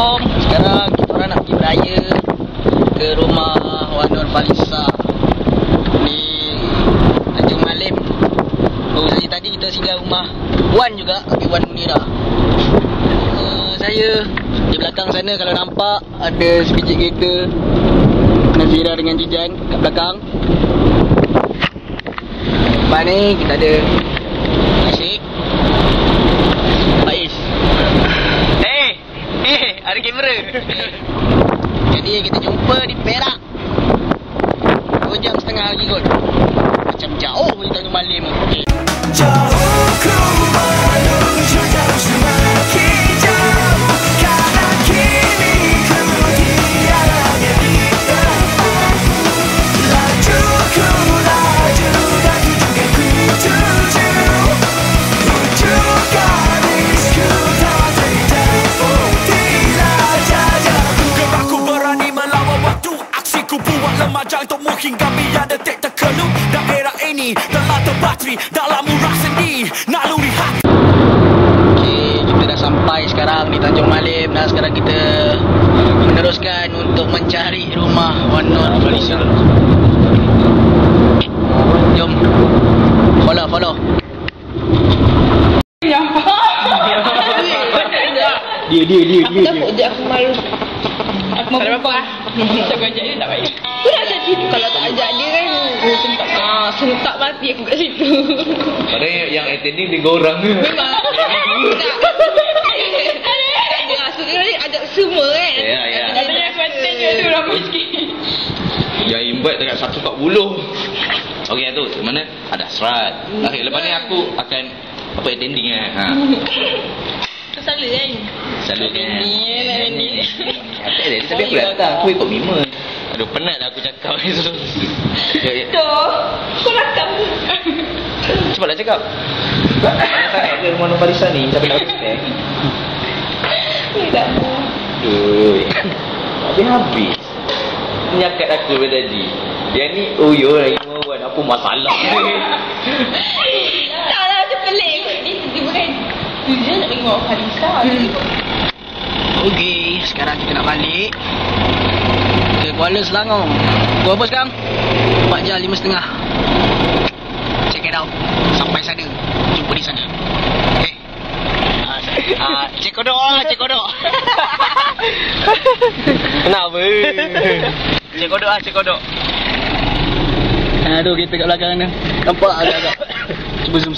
Assalamualaikum. Sekarang kita orang nak pergi beraya ke rumah Wan Nur Falisa di Tanjung Malim. Baru saja tadi kita singgah rumah Wan juga, Wan Munira. Saya di belakang sana kalau nampak ada sebiji kereta Nazira dengan Jijan kat belakang. Depan ni kita ada Asyik, Faiz. Ada kamera. Jadi kita jumpa di Perak 2 jam setengah lagi kot. Macam jauh di Tanjung Malim. Jauh ku menuju jauh semakin jauh, karena kini ku tiada di tempat. Laju ku laju dan juga ku tuju ujung garisku tak terjauh. Gerakku berani melawan waktu, aksiku buat lemah jantungmu hingga biar detik terkeluh. Daerah ini telah terbateri dalam murah sendi naluri hati. Okay, kita dah sampai sekarang di Tanjung Malim dan sekarang kita meneruskan untuk mencari rumah Wan Nur Falisa. Jom, follow. Dia. Aku malu. Aku mau berapa? Saya ajak dia tak baik. Aku nak ajak situ. Kalau tak ajak dia kan sentak. Sentak mati aku kat situ. Padahal yang attending 3 orang ke? Memang. Ada maksudnya ni ajak semua kan. Ya. Katanya aku attend je tu ramai sikit. Yang invite dekat 140. Okey tu, mana? Ada Asrat. Okey, lepas ni aku akan apa attending Selalu kan? Selalu kan. Ni. Tapi aku datang, aku ikut Mima. Aduh, penat dah aku cakap ni tu. Tuh, kau rakam tu. Cepatlah cakap. Mana sangat ke rumah Nur Falisa ni? Siapa nak respect? Tak. Aduh. Habis-habis. Menyakat aku tadi. Yang ni, oh yo lagi Wan, apa masalah? Tak lah, macam pelik. Dia bukan tujuan nak tengok Falisa. Okey, sekarang kita nak balik ke Kuala Selangor. Pukul apa sekarang? 4 jam 5.30. Check it out. Sampai sana. Jumpa di sana. Okay. Cek kodok lah, cek kodok. Kenapa? Cek kodok. Aduh, kita kat belakang sana. Nampak agak-agak. Cuba zoom.